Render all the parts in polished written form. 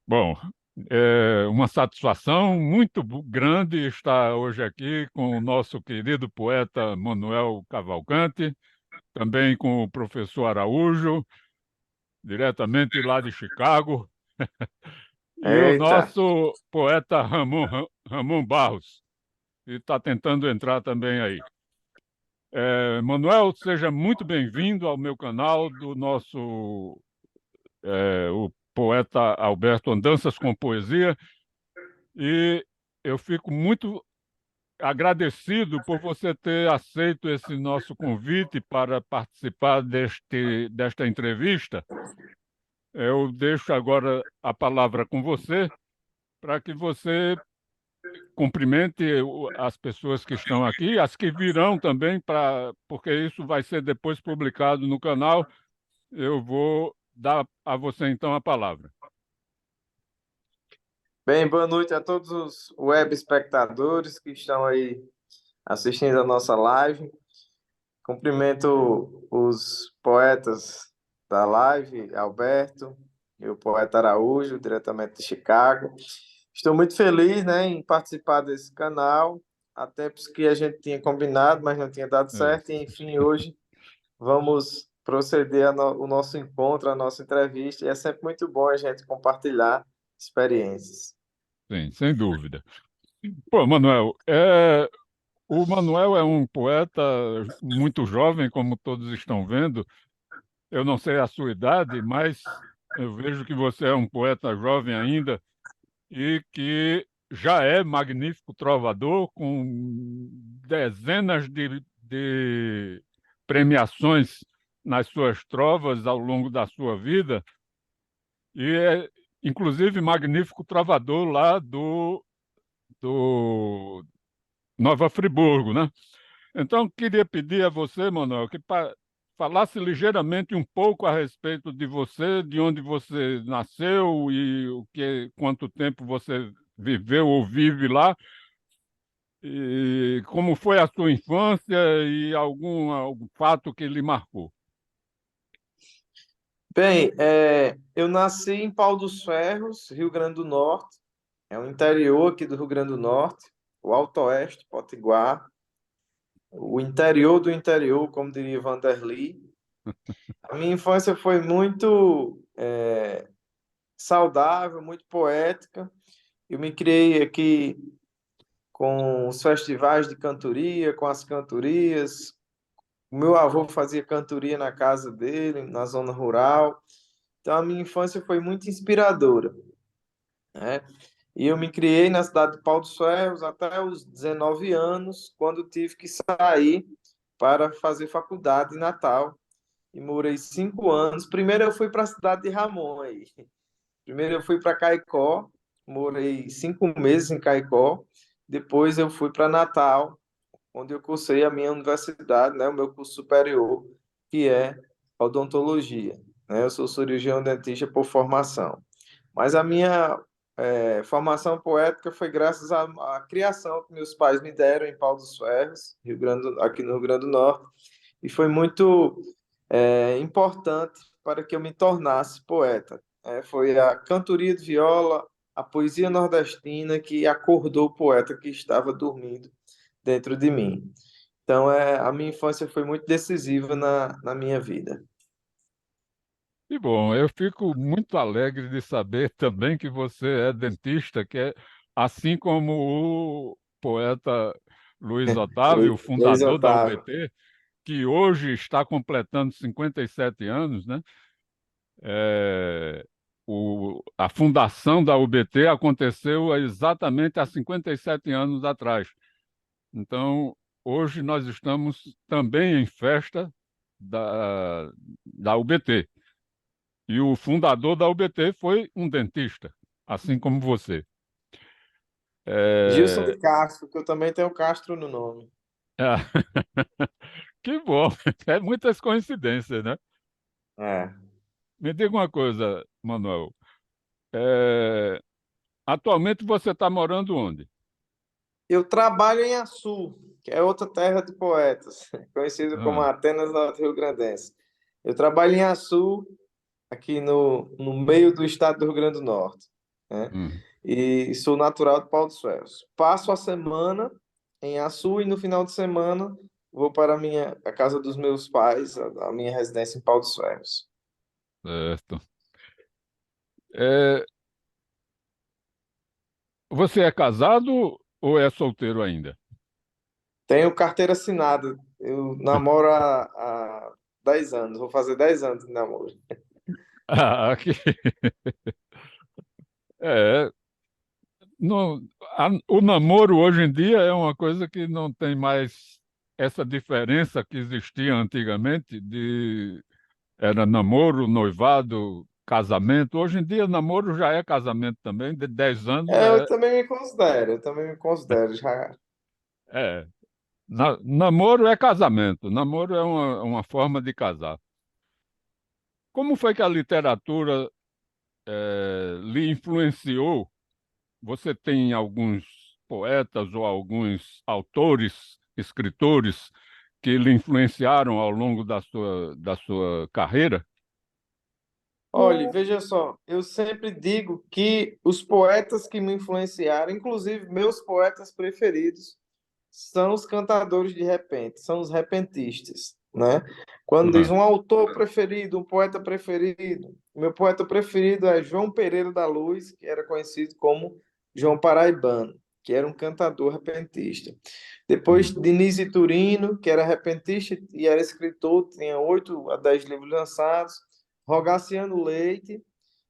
Bom, é uma satisfação muito grande estar hoje aqui com o nosso querido poeta Manuel Cavalcante, também com o professor Araújo, diretamente lá de Chicago, e o Eita, nosso poeta Ramon Barros, que está tentando entrar também aí. Manuel, seja muito bem-vindo ao meu canal do nosso o poeta Alberto Andanças com Poesia. E eu fico muito agradecido por você ter aceito esse nosso convite para participar desta entrevista. Eu deixo agora a palavra com você para que você cumprimente as pessoas que estão aqui, as que virão também, porque isso vai ser depois publicado no canal. Eu vou dar a você então a palavra. bem, boa noite a todos os web espectadores que estão aí assistindo a nossa live. Cumprimento os poetas da live, Alberto e o poeta Araújo, diretamente de Chicago. Estou muito feliz, né, em participar desse canal. Há tempos que a gente tinha combinado, mas não tinha dado É, certo. E, enfim, hoje vamos proceder o nosso encontro, a nossa entrevista. E é sempre muito bom a gente compartilhar experiências. sim, sem dúvida. Pô, Manuel, o Manuel é um poeta muito jovem, como todos estão vendo. Eu não sei a sua idade, mas eu vejo que você é um poeta jovem ainda e que já é magnífico trovador, com dezenas de premiações nas suas trovas ao longo da sua vida, e é, inclusive, magnífico trovador lá do Nova Friburgo, né? Então, queria pedir a você, Manuel, que falasse ligeiramente um pouco a respeito de você, de onde você nasceu e quanto tempo você viveu ou vive lá, e como foi a sua infância e algum fato que lhe marcou. Bem, eu nasci em Pau dos Ferros, Rio Grande do Norte. É o interior aqui do Rio Grande do Norte, o Alto Oeste, Potiguar, o interior do interior, como diria Vanderly. A minha infância foi muito saudável, muito poética. Eu me criei aqui com os festivais de cantoria, com as cantorias. O meu avô fazia cantoria na casa dele, na zona rural. Então, a minha infância foi muito inspiradora, né? E eu me criei na cidade de Pau dos Ferros até os 19 anos, quando tive que sair para fazer faculdade em Natal. E morei 5 anos. Primeiro eu fui para a cidade de Ramon aí. Primeiro eu fui para Caicó, morei 5 meses em Caicó. Depois eu fui para Natal, onde eu cursei a minha universidade, né, o meu curso superior, que é odontologia. Né? Eu sou cirurgião dentista por formação. Mas a minha formação poética foi graças à criação que meus pais me deram em Pau dos Ferros, aqui no Rio Grande do Norte, e foi muito importante para que eu me tornasse poeta. Foi a cantoria de viola, a poesia nordestina que acordou o poeta que estava dormindo dentro de mim. Então, a minha infância foi muito decisiva na minha vida. E bom, eu fico muito alegre de saber também que você é dentista, que é assim como o poeta Luiz Otávio, o Luiz fundador da Otávio. UBT, que hoje está completando 57 anos, né? É, a fundação da UBT aconteceu exatamente há 57 anos atrás. Então, hoje nós estamos também em festa da UBT. E o fundador da UBT foi um dentista, assim como você. Gilson É, de Castro, que eu também tenho Castro no nome. é, que bom, é muitas coincidências, né? É. Me diga uma coisa, Manuel. É, atualmente você está morando onde? Eu trabalho em Açu, que é outra terra de poetas, conhecido como Ah, Atenas Norte-Rio-Grandense. Eu trabalho em Açu, aqui no meio do estado do Rio Grande do Norte. né? Hum. E sou natural de Pau dos Ferros. Passo a semana em Açu e no final de semana vou para a casa dos meus pais, a minha residência em Pau dos Ferros. Certo. É, você é casado ou é solteiro ainda? Tenho carteira assinada. Eu namoro há 10 anos. Vou fazer 10 anos de namoro. Aqui, é, o namoro hoje em dia é uma coisa que não tem mais essa diferença que existia antigamente de era namoro, noivado, casamento. Hoje em dia, namoro já é casamento também, de 10 anos É, já eu é. também me considero. Eu também me considero. Já. É. Namoro é casamento, namoro é uma forma de casar. Como foi que a literatura lhe influenciou? Você tem alguns poetas ou alguns autores, escritores, que lhe influenciaram ao longo da sua carreira? Olha, veja só, eu sempre digo que os poetas que me influenciaram, inclusive meus poetas preferidos, são os cantadores de repente, são os repentistas, né? Quando diz Aham. um autor preferido, um poeta preferido, meu poeta preferido é João Pereira da Luz, que era conhecido como João Paraibano, que era um cantador repentista. Depois, Hum. Denise Turino, que era repentista e era escritor, tinha 8 a 10 livros lançados. Rogaciano Leite,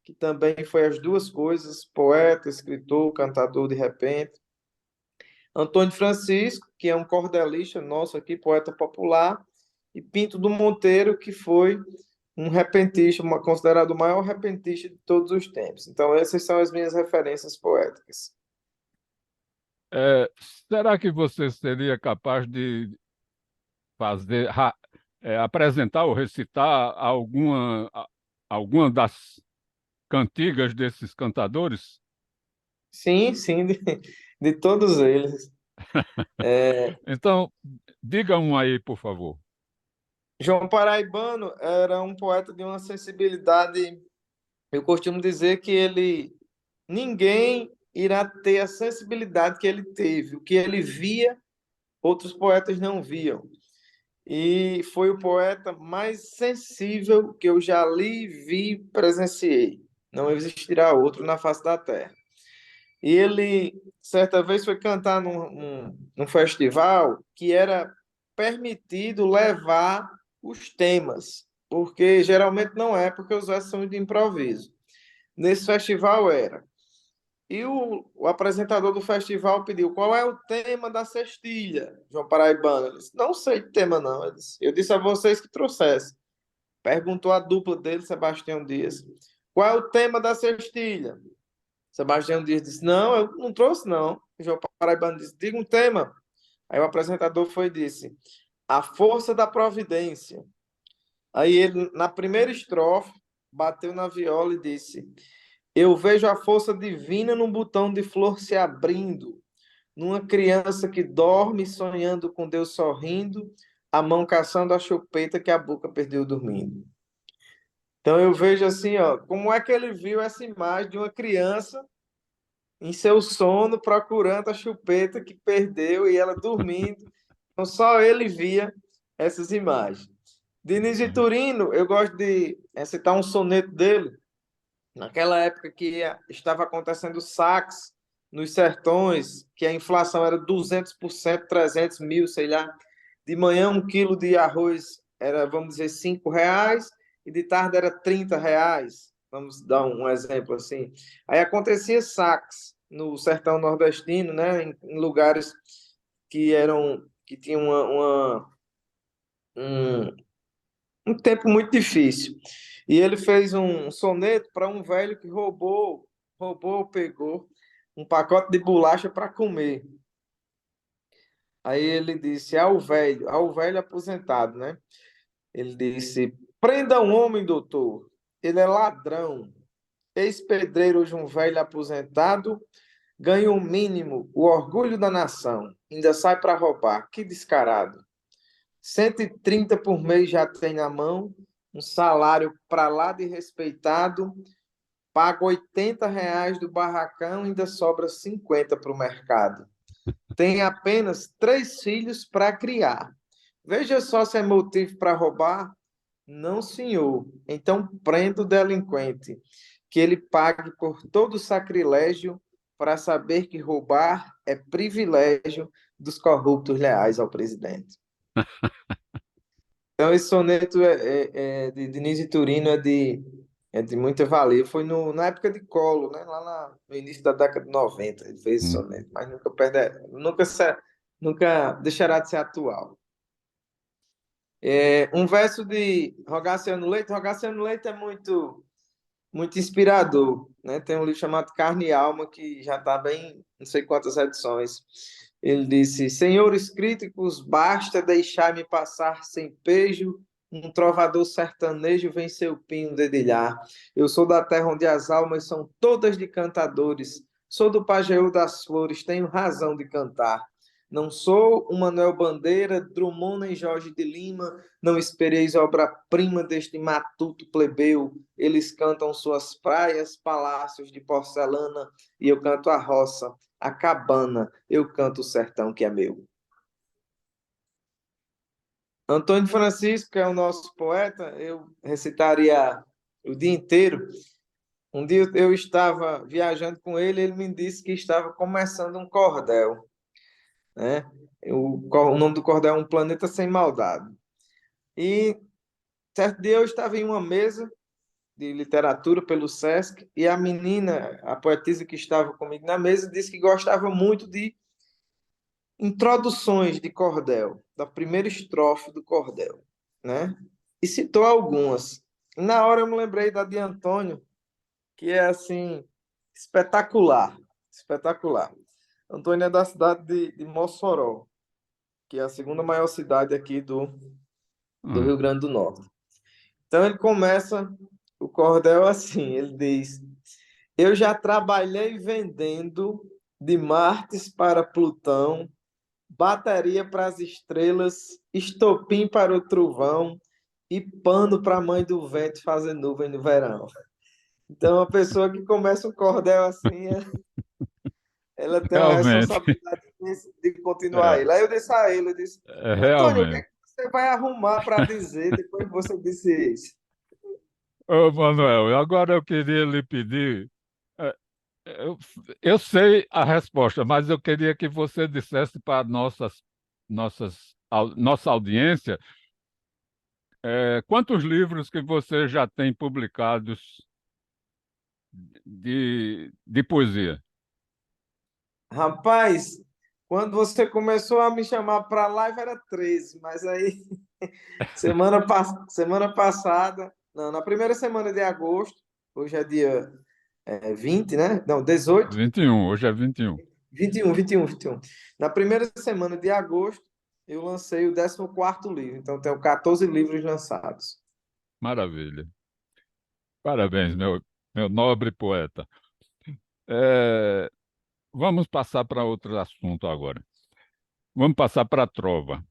que também foi as duas coisas, poeta, escritor, cantador de repente. Antônio Francisco, que é um cordelista nosso aqui, poeta popular, e Pinto do Monteiro, que foi um repentista, considerado o maior repentista de todos os tempos. Então, essas são as minhas referências poéticas. É, será que você seria capaz de fazer, apresentar ou recitar alguma das cantigas desses cantadores? Sim, sim, de todos eles. Então, diga um aí, por favor. João Paraibano era um poeta de uma sensibilidade. Eu costumo dizer que ninguém irá ter a sensibilidade que ele teve. O que ele via, outros poetas não viam. E foi o poeta mais sensível que eu já li, vi, presenciei. Não existirá outro na face da terra. E ele, certa vez, foi cantar num festival que era permitido levar os temas, porque geralmente não é, porque os versos são de improviso. Nesse festival era. E o apresentador do festival pediu: qual é o tema da cestilha, João Paraibano? Ele disse: não sei de tema, não. Eu disse a vocês que trouxessem. Perguntou a dupla dele, Sebastião Dias: qual é o tema da cestilha? Sebastião Dias disse: não, eu não trouxe, não. João Paraibano disse: diga um tema. Aí o apresentador foi e disse: a força da providência. Aí ele, na primeira estrofe, bateu na viola e disse: eu vejo a força divina num botão de flor se abrindo, numa criança que dorme sonhando com Deus sorrindo, a mão caçando a chupeta que a boca perdeu dormindo. Então eu vejo assim, ó, como é que ele viu essa imagem de uma criança em seu sono procurando a chupeta que perdeu e ela dormindo. Então só ele via essas imagens. Diniz Vitorino, eu gosto de citar um soneto dele, naquela época que estava acontecendo saques nos sertões, que a inflação era 200%, 300 mil, sei lá. De manhã, 1 quilo de arroz era, vamos dizer, R$ 5, e de tarde era R$ 30. Vamos dar um exemplo assim. Aí acontecia saques no sertão nordestino, né, em lugares que tinham um, um tempo muito difícil. E ele fez um soneto para um velho que pegou um pacote de bolacha para comer. Aí ele disse ao velho aposentado, né? Ele disse: prenda um homem, doutor. Ele é ladrão. Ex-pedreiro hoje um velho aposentado, ganha o mínimo, o orgulho da nação. Ainda sai para roubar. Que descarado. 130 por mês já tem na mão, um salário para lá de respeitado, paga R$ 80 do barracão e ainda sobra 50 para o mercado. Tem apenas 3 filhos para criar. Veja só se é motivo para roubar. Não, senhor. Então prenda o delinquente, que ele pague por todo o sacrilégio para saber que roubar é privilégio dos corruptos leais ao presidente. Então, esse soneto de Diniz Turino é de muita valia. Foi na época de Collor, né? No início da década de 90, ele fez esse Hum. soneto, mas nunca deixará de ser atual. Um verso de Rogaciano Leite. Rogaciano Leite é muito inspirador, né? Tem um livro chamado Carne e Alma, que já está bem, não sei quantas edições. Ele disse: Senhores críticos, basta deixar-me passar sem pejo. Um trovador sertanejo vem seu pinho dedilhar. Eu sou da terra onde as almas são todas de cantadores. Sou do Pajeú das Flores, tenho razão de cantar. Não sou o Manuel Bandeira, Drummond nem Jorge de Lima. Não espereis obra-prima deste matuto plebeu. Eles cantam suas praias, palácios de porcelana, e eu canto a roça, a cabana, eu canto o sertão que é meu. Antônio Francisco, que é o nosso poeta, eu recitaria o dia inteiro. Um dia eu estava viajando com ele, ele me disse que estava começando um cordel, né? O nome do cordel é Um Planeta Sem Maldade. E certo dia eu estava em uma mesa de literatura pelo Sesc, e a menina, a poetisa que estava comigo na mesa, disse que gostava muito de introduções de cordel, da primeira estrofe do cordel, né? E citou algumas. Na hora eu me lembrei da de Antônio, que é assim, espetacular, espetacular. Antônio é da cidade de Mossoró, que é a segunda maior cidade aqui do Ah. Rio Grande do Norte. Então ele começa o cordel assim, ele diz: Eu já trabalhei vendendo de Marte para Plutão, bateria para as estrelas, estopim para o trovão e pano para a mãe do vento fazer nuvem no verão. Então, a pessoa que começa um cordel assim, ela tem uma Realmente, responsabilidade de continuar é, ele. Aí eu disse a ele, eu disse: Antônio, o que é realmente. que você vai arrumar para dizer depois que você disse isso? Ô, Manuel, agora eu queria lhe pedir, é, eu, eu sei a resposta, mas eu queria que você dissesse para nossa audiência, quantos livros que você já tem publicados de poesia? Rapaz, quando você começou a me chamar para live era 13, mas aí semana passada, não, na primeira semana de agosto, hoje é dia 20, né? Não, 18, 21, hoje é 21. 21, 21, 21. Na primeira semana de agosto, eu lancei o 14º livro, então tenho 14 livros lançados. Maravilha. Parabéns, meu nobre poeta. É, vamos passar para outro assunto agora. Vamos passar para a trova.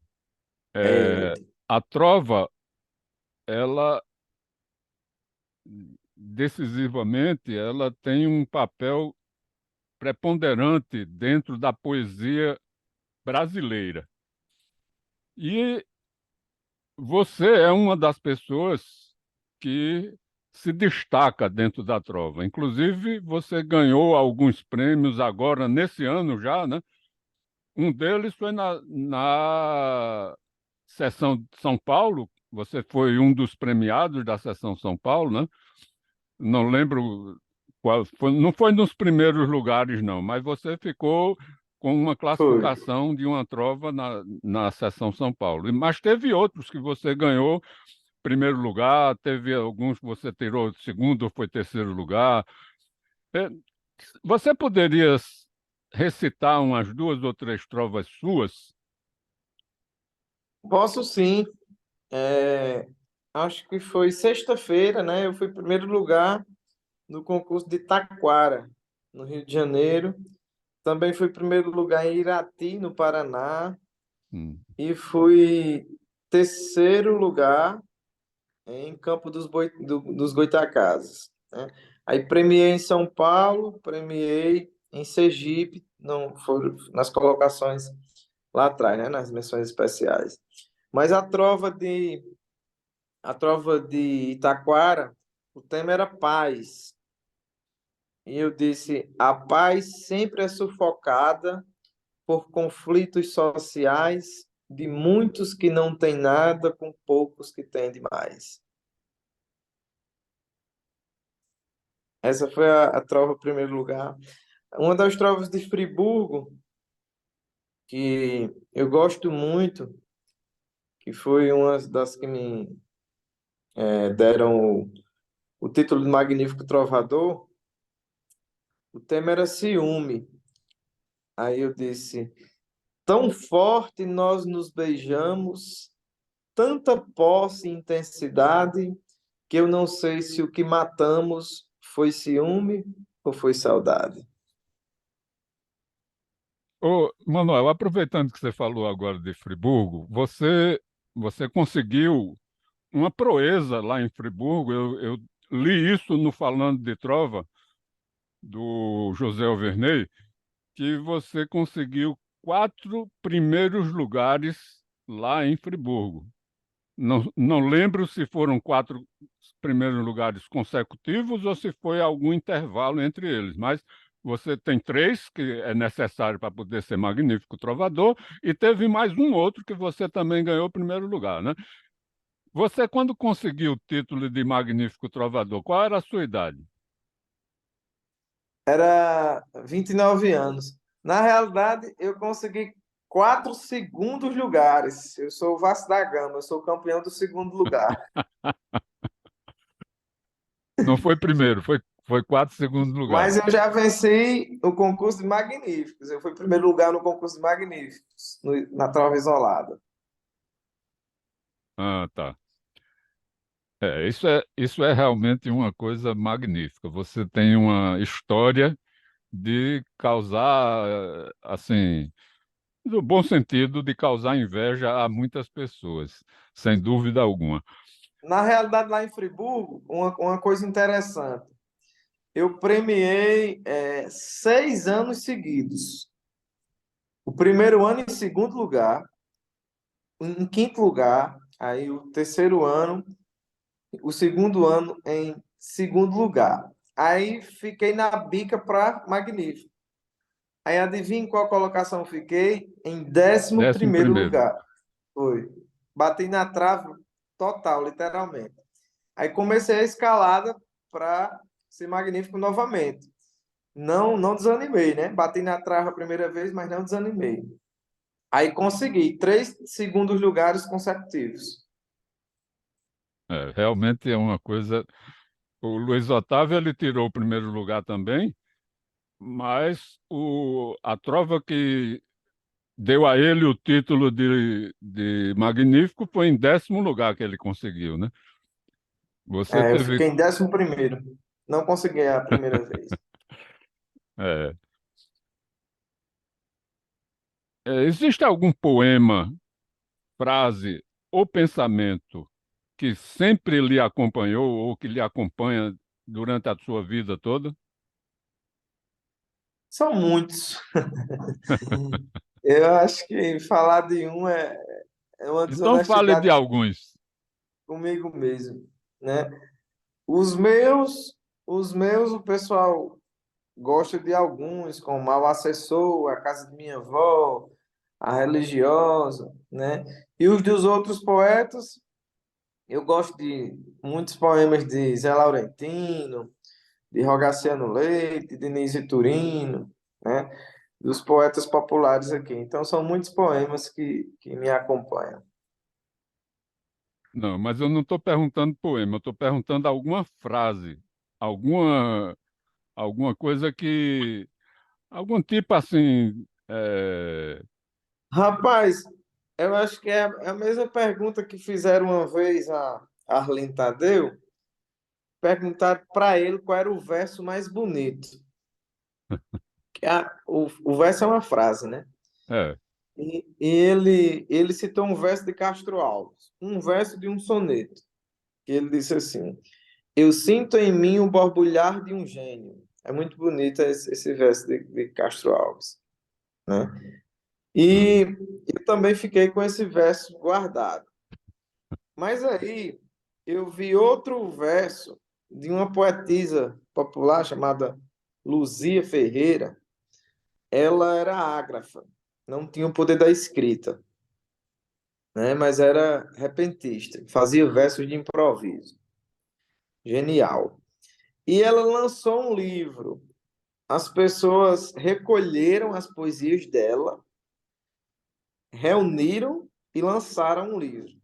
É, Eita. a trova, ela decisivamente, ela tem um papel preponderante dentro da poesia brasileira. E você é uma das pessoas que se destaca dentro da trova. Inclusive, você ganhou alguns prêmios agora, nesse ano já, né? Um deles foi na Seção de São Paulo. Você foi um dos premiados da Seção São Paulo, né? Não lembro qual foi, não foi nos primeiros lugares, não, mas você ficou com uma Foi. classificação de uma trova na Seção São Paulo. Mas teve outros que você ganhou primeiro lugar, teve alguns que você tirou segundo ou foi terceiro lugar. É, você poderia recitar umas duas ou três trovas suas? Posso sim. É, acho que foi sexta-feira, né? Eu fui em primeiro lugar no concurso de Taquara, no Rio de Janeiro. Também fui em primeiro lugar em Irati, no Paraná. Hum. E fui terceiro lugar em Campo dos Goitacazes, né? Aí premiei em São Paulo, premiei em Sergipe, não foram nas colocações lá atrás, né, nas menções especiais. Mas a trova de Itaquara, o tema era paz. E eu disse: a paz sempre é sufocada por conflitos sociais de muitos que não têm nada com poucos que têm demais. Essa foi a trova em primeiro lugar. Uma das trovas de Friburgo, que eu gosto muito, que foi uma das que me deram o título de Magnífico Trovador, o tema era ciúme. Aí eu disse: tão forte nós nos beijamos, tanta posse e intensidade, que eu não sei se o que matamos foi ciúme ou foi saudade. Ô, Manuel, aproveitando que você falou agora de Friburgo, você conseguiu uma proeza lá em Friburgo. Eu li isso no Falando de Trova, do José Overney, que você conseguiu 4 primeiros lugares lá em Friburgo. Não lembro se foram 4 primeiros lugares consecutivos ou se foi algum intervalo entre eles, mas você tem 3 que é necessário para poder ser magnífico trovador, e teve mais um outro que você também ganhou o primeiro lugar, né? Você, quando conseguiu o título de magnífico trovador, qual era a sua idade? Era 29 anos. Na realidade, eu consegui 4 segundos lugares. Eu sou o Vasco da Gama, eu sou o campeão do segundo lugar. Não foi primeiro, foi 4 segundos lugares. Mas eu já venci o concurso de magníficos. Eu fui primeiro lugar no concurso de magníficos, na trova isolada. Ah, tá. Isso é realmente uma coisa magnífica. Você tem uma história de causar, assim, no bom sentido, de causar inveja a muitas pessoas, sem dúvida alguma. Na realidade, lá em Friburgo, uma coisa interessante. Eu premiei 6 anos seguidos. O primeiro ano em segundo lugar, em quinto lugar, aí o terceiro ano, o segundo ano em segundo lugar. Aí fiquei na bica para magnífico. Aí adivinha em qual colocação eu fiquei? Em décimo Décimo primeiro primeiro. lugar. Foi. Bati na trave total, literalmente. Aí comecei a escalada para ser magnífico novamente. Não desanimei, né? Bati na trave a primeira vez, mas não desanimei. Aí consegui 3 segundos lugares consecutivos. Realmente é uma coisa. O Luiz Otávio ele tirou o primeiro lugar também, mas a trova que deu a ele o título de magnífico foi em 10º lugar que ele conseguiu, né? Você Eu teve. fiquei em 11º. Não consegui a primeira vez. é, Existe algum poema, frase ou pensamento que sempre lhe acompanhou ou que lhe acompanha durante a sua vida toda? São muitos. Eu acho que falar de um é uma Então fale de desonestidade alguns. comigo mesmo, né? Os meus, o pessoal gosta de alguns, como Mal Assessor, A Casa de Minha Avó, A Religiosa, né? E os dos outros poetas, eu gosto de muitos poemas de Zé Laurentino, de Rogaciano Leite, de Nise Turino, né? Dos poetas populares aqui. Então, são muitos poemas que me acompanham. Não, mas eu não estou perguntando poema, eu estou perguntando alguma frase, alguma, alguma coisa que, algum tipo assim, Rapaz, eu acho que é a mesma pergunta que fizeram uma vez a Arlen Tadeu, perguntaram para ele qual era o verso mais bonito. O verso é uma frase, né? é, E ele citou um verso de Castro Alves, um verso de um soneto, que ele disse assim: Eu sinto em mim o borbulhar de um gênio. É muito bonito esse verso de Castro Alves, né? E Hum. eu também fiquei com esse verso guardado. Mas aí eu vi outro verso de uma poetisa popular chamada Luzia Ferreira. Ela era ágrafa, não tinha o poder da escrita, né? Mas era repentista, fazia versos de improviso. Genial. E ela lançou um livro. As pessoas recolheram as poesias dela, reuniram e lançaram um livro,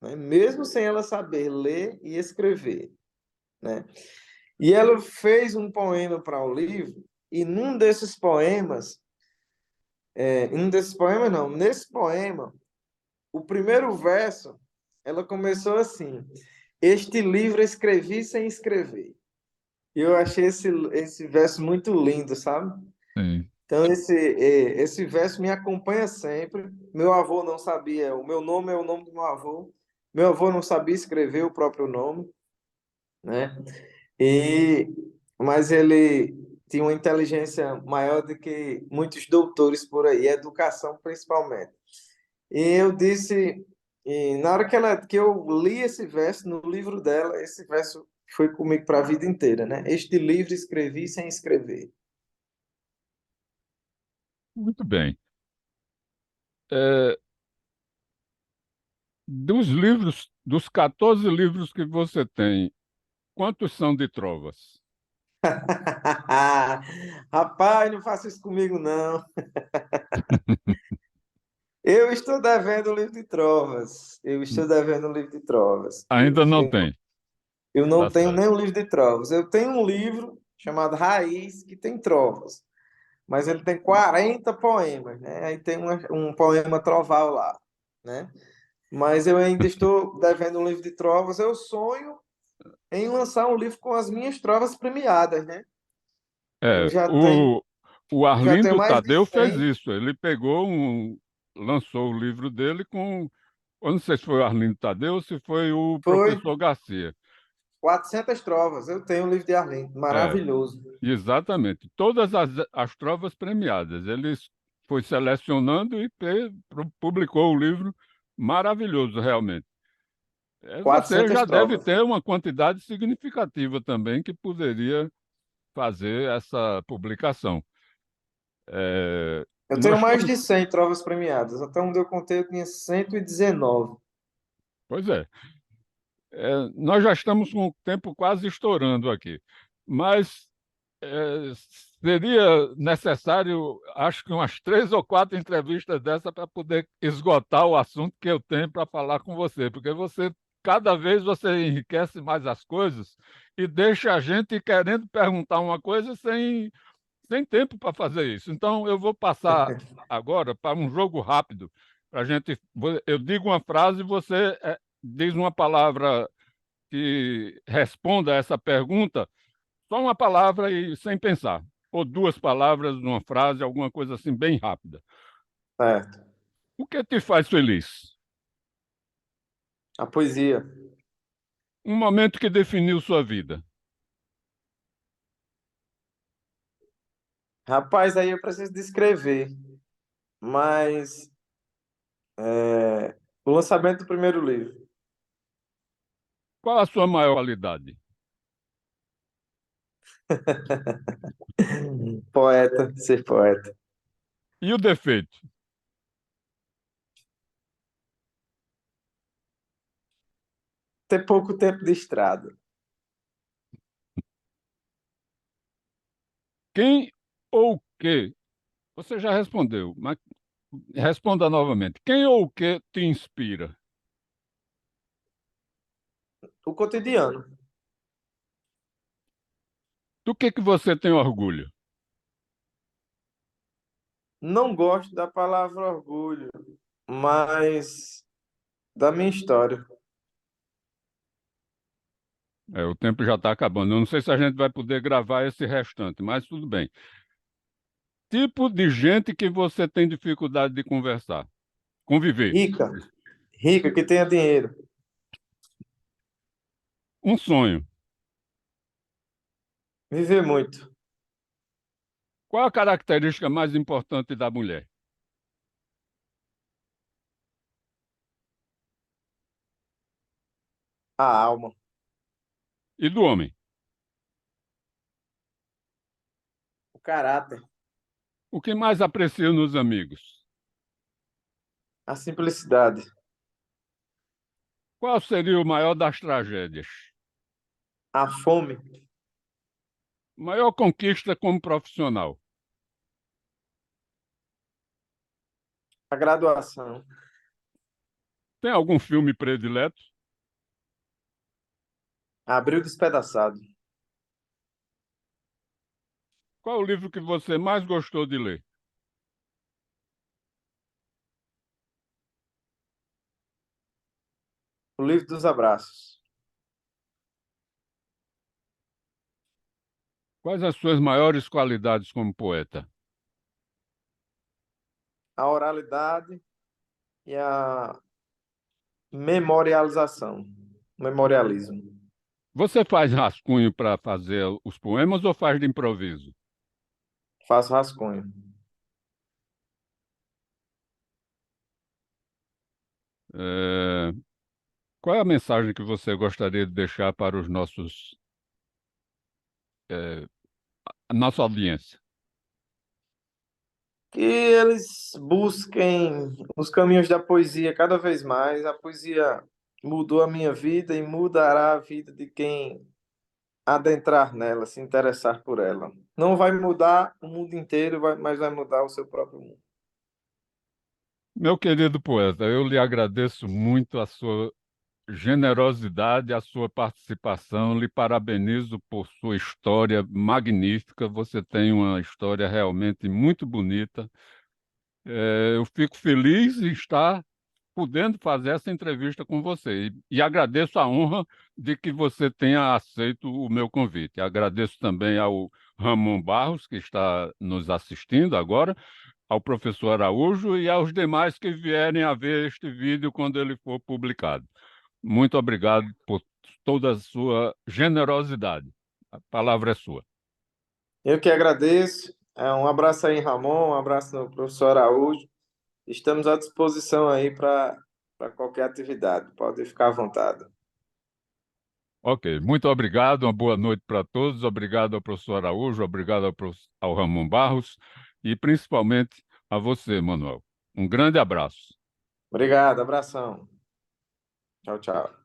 né? Mesmo sem ela saber ler e escrever, né? E ela fez um poema para o livro, e num desses poemas não, nesse poema, o primeiro verso, ela começou assim: Este livro escrevi sem escrever. E eu achei esse verso muito lindo, sabe? Sim. Então, esse verso me acompanha sempre. Meu avô não sabia, o meu nome é o nome do meu avô. Meu avô não sabia escrever o próprio nome, né? E, mas ele tinha uma inteligência maior do que muitos doutores por aí, educação principalmente. E eu disse, e na hora que eu li esse verso no livro dela, esse verso foi comigo para a vida inteira, né? Este livro escrevi sem escrever. Muito bem. É, dos livros, dos 14 livros que você tem, quantos são de trovas? Rapaz, não faça isso comigo, não. Eu estou devendo um livro de trovas. Eu estou devendo um livro de trovas. Ainda não tem. Eu Tá não tenho certo. nenhum livro de trovas. Eu tenho um livro chamado Raiz, que tem trovas. Mas ele tem 40 poemas, né? Aí tem um poema troval lá, né? Mas eu ainda estou devendo um livro de trovas. Eu sonho em lançar um livro com as minhas trovas premiadas, né? Eu É, o já tenho Arlindo mais de Tadeu fez 100. isso. Ele pegou lançou o livro dele com, eu não sei se foi o Arlindo Tadeu ou se foi o Foi professor Garcia. 400 trovas. Eu tenho um livro de Arlindo, É, maravilhoso. exatamente. Todas as trovas premiadas. Ele foi selecionando e publicou o livro maravilhoso, realmente. Você 400 já deve trovas. ter uma quantidade significativa também que poderia fazer essa publicação. Eu tenho Nós mais estamos. de 100 trovas premiadas. Até onde eu contei, eu tinha 119. Pois é. Nós já estamos com o tempo quase estourando aqui, mas é, seria necessário, acho que umas 3 ou 4 entrevistas dessa para poder esgotar o assunto que eu tenho para falar com você, porque cada vez você enriquece mais as coisas e deixa a gente querendo perguntar uma coisa sem tempo para fazer isso. Então, eu vou passar agora para um jogo rápido. Pra gente, eu digo uma frase e você diz uma palavra que responda a essa pergunta, só uma palavra e sem pensar. Ou 2 palavras numa frase, alguma coisa assim bem rápida. Certo. O que te faz feliz? A poesia. Um momento que definiu sua vida. Rapaz, aí eu preciso descrever. Mas o lançamento do primeiro livro. Qual a sua maior qualidade? Poeta, ser poeta. E o defeito? Ter pouco tempo de estrada. Quem ou o que? Você já respondeu, mas responda novamente. Quem ou o que te inspira? O cotidiano. Do que você tem orgulho? Não gosto da palavra orgulho, mas da minha história. O tempo já está acabando. Eu não sei se a gente vai poder gravar esse restante, mas tudo bem. Tipo de gente que você tem dificuldade de conversar, conviver. Rica. Rica que tenha dinheiro. Um sonho. Viver muito. Qual a característica mais importante da mulher? A alma. E do homem? O caráter. O que mais aprecio nos amigos? A simplicidade. Qual seria o maior das tragédias? A fome. Maior conquista como profissional? A graduação. Tem algum filme predileto? Abril despedaçado. Qual o livro que você mais gostou de ler? O livro dos abraços. Quais as suas maiores qualidades como poeta? A oralidade e a memorialização. Memorialismo. Você faz rascunho para fazer os poemas ou faz de improviso? Faço rascunho. É, Qual é a mensagem que você gostaria de deixar para os a nossa audiência? Que eles busquem os caminhos da poesia cada vez mais. A poesia mudou a minha vida e mudará a vida de quem adentrar nela, se interessar por ela. Não vai mudar o mundo inteiro, mas vai mudar o seu próprio mundo. Meu querido poeta, eu lhe agradeço muito a sua generosidade, a sua participação. Lhe parabenizo por sua história magnífica. Você tem uma história realmente muito bonita. Eu fico feliz em estar podendo fazer essa entrevista com você e agradeço a honra de que você tenha aceito o meu convite. Agradeço também ao Ramon Barros, que está nos assistindo agora, ao professor Araújo e aos demais que vierem a ver este vídeo quando ele for publicado. Muito obrigado por toda a sua generosidade. A palavra é sua. Eu que agradeço. Um abraço aí, Ramon, um abraço no professor Araújo. Estamos à disposição aí para qualquer atividade. Pode ficar à vontade. Ok, muito obrigado, uma boa noite para todos. Obrigado ao professor Araújo, obrigado ao Ramon Barros e principalmente a você, Manuel. Um grande abraço. Obrigado, abração. Tchau, tchau.